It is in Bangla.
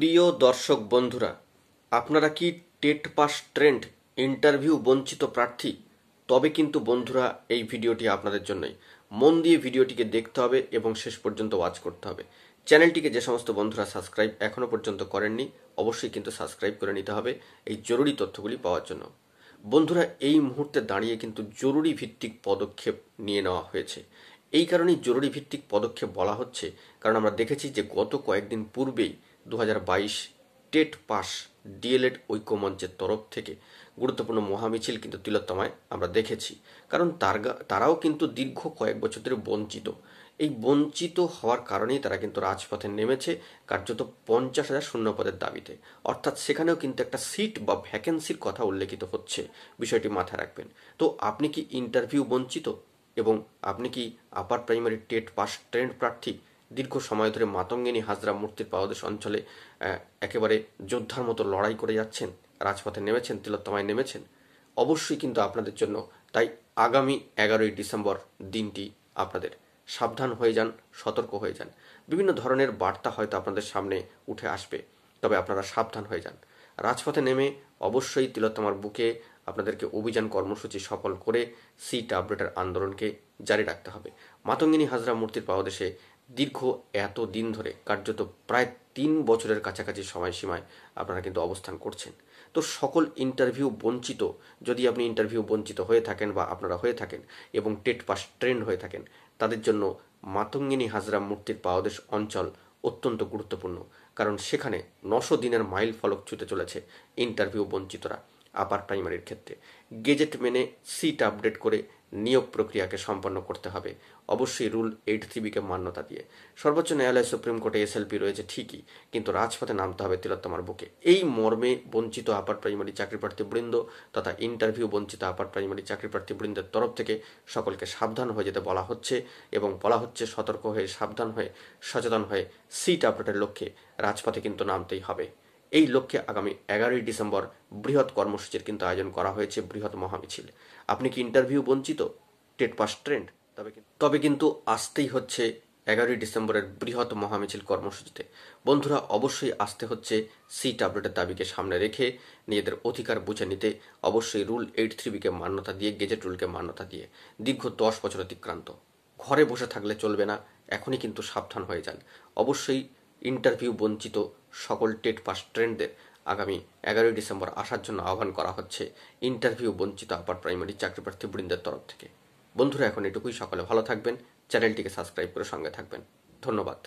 প্রিয় দর্শক বন্ধুরা, আপনারা কি টেট পাস ট্রেন্ড ইন্টারভিউ বঞ্চিত প্রার্থী? তবে কিন্তু বন্ধুরা এই ভিডিওটি আপনাদের জন্যই। মন দিয়ে ভিডিওটিকে দেখতে হবে এবং শেষ পর্যন্ত ওয়াচ করতে হবে। চ্যানেলটিকে যে সমস্ত বন্ধুরা সাবস্ক্রাইব এখনো পর্যন্ত করেননি, অবশ্যই কিন্তু সাবস্ক্রাইব করে নিতে হবে এই জরুরি তথ্যগুলি পাওয়ার জন্য। বন্ধুরা, এই মুহূর্তে দাঁড়িয়ে কিন্তু জরুরি ভিত্তিক পদক্ষেপ নিয়ে নেওয়া হয়েছে। এই কারণেই জরুরি ভিত্তিক পদক্ষেপ বলা হচ্ছে, কারণ আমরা দেখেছি যে গত কয়েকদিন পূর্বেই 2022 টেট পাস ডিএলএড ঐক্যমঞ্চের তরফ থেকে গুরুত্বপূর্ণ মহামিছিল কিন্তু তিলোত্তমায় আমরা দেখেছি। কারণ তারাও কিন্তু দীর্ঘ কয়েক বছর ধরে বঞ্চিত। এই বঞ্চিত হওয়ার কারণেই তারা কিন্তু রাজপথে নেমেছে কার্যত 50,000 শূন্যপদের দাবিতে। অর্থাৎ সেখানেও কিন্তু একটা সিট বা ভ্যাকেন্সির কথা উল্লেখিত হচ্ছে, বিষয়টি মাথায় রাখবেন। তো আপনি কি ইন্টারভিউ বঞ্চিত এবং আপনি কি upper primary TET pass trend প্রার্থী? দীর্ঘ সময় ধরে মাতঙ্গিনী হাজরা মূর্তির পাদদেশ অঞ্চলে একেবারে যোদ্ধার মতো লড়াই করে যাচ্ছেন, রাজপথে নেমেছেন, তিলোত্তমায় নেমেছেন। অবশ্যই কিন্তু আপনাদের জন্য তাই আগামী 11ই ডিসেম্বর দিনটি আপনাদের। সাবধান হয়ে যান, সতর্ক হয়ে যান। বিভিন্ন ধরনের বার্তা হয়তো আপনাদের সামনে উঠে আসবে, তবে আপনারা সাবধান হয়ে যান। রাজপথে নেমে অবশ্যই তিলোত্তমার বুকে আপনাদেরকে অভিযান কর্মসূচি সফল করে সিট আপডেটের আন্দোলনকে জারি রাখতে হবে। মাতঙ্গিনী হাজরা মূর্তির পাদদেশে দীর্ঘ এত দিন ধরে কার্যত প্রায় 3 বছরের কাছাকাছি সময়সীমায় আপনারা কিন্তু অবস্থান করছেন। তো সকল ইন্টারভিউ বঞ্চিত, যদি আপনি ইন্টারভিউ বঞ্চিত হয়ে থাকেন বা আপনারা হয়ে থাকেন এবং টেট পাস ট্রেন্ড হয়ে থাকেন, তাদের জন্য মাতঙ্গিনী হাজরা মূর্তির পাদদেশ অঞ্চল অত্যন্ত গুরুত্বপূর্ণ। কারণ সেখানে 900 দিনের মাইল ফলক ছুঁতে চলেছে ইন্টারভিউ বঞ্চিতরা। আপার প্রাইমারির ক্ষেত্রে গেজেট মেনে সিট আপডেট করে নিয়োগ প্রক্রিয়াকে সম্পন্ন করতে হবে, অবশ্যই রুল 83B-কে মান্যতা দিয়ে। সর্বোচ্চ ন্যায়ালয় সুপ্রিম কোর্টে এসএলপি রয়েছে ঠিকই, কিন্তু রাজপথে নামতে হবে তিলোত্তমার বুকে। এই মর্মে বঞ্চিত আপার প্রাইমারি চাকরিপ্রার্থী বৃন্দ তথা ইন্টারভিউ বঞ্চিত আপার প্রাইমারি চাকরিপ্রার্থী বৃন্দের তরফ থেকে সকলকে সাবধান হয়ে যেতে বলা হচ্ছে এবং বলা হচ্ছে সতর্ক হয়ে, সাবধান হয়ে, সচেতন হয়ে সিট আপডেটের লক্ষ্যে রাজপথে কিন্তু নামতেই হবে। এই লক্ষ্যে আগামী 11ই ডিসেম্বর বৃহৎ কর্মসূচির কিন্তু আয়োজন করা হয়েছে, বৃহৎ মহামিছিল। আপনি কি ইন্টারভিউ বঞ্চিত, টেট পাস ট্রেন্ড? তবে কিন্তু আসতেই হচ্ছে 11ই ডিসেম্বরের বৃহৎ মহামিছিল কর্মসূচিতে। বন্ধুরা, অবশ্যই আসতে হচ্ছে সিট আপডেটের দাবিকে সামনে রেখে নিজেদের অধিকার বুঝে নিতে। অবশ্যই রুল 83B-কে মান্যতা দিয়ে, গেজেট রুলকে মান্যতা দিয়ে। দীর্ঘ 10 বছর অতিক্রান্ত, ঘরে বসে থাকলে চলবে না, এখনই কিন্তু সাবধান হয়ে যান। অবশ্যই ইন্টারভিউ বঞ্চিত সকল টেট পাস ট্রেন্ডদের আগামী 11ই ডিসেম্বর আসার জন্য আহ্বান করা হচ্ছে ইন্টারভিউ বঞ্চিত আপার প্রাইমারি চাকরিপ্রার্থী বৃন্দের তরফ থেকে। বন্ধুরা, এখন এটুকুই। সকলে ভালো থাকবেন, চ্যানেলটিকে সাবস্ক্রাইব করে সঙ্গে থাকবেন। ধন্যবাদ।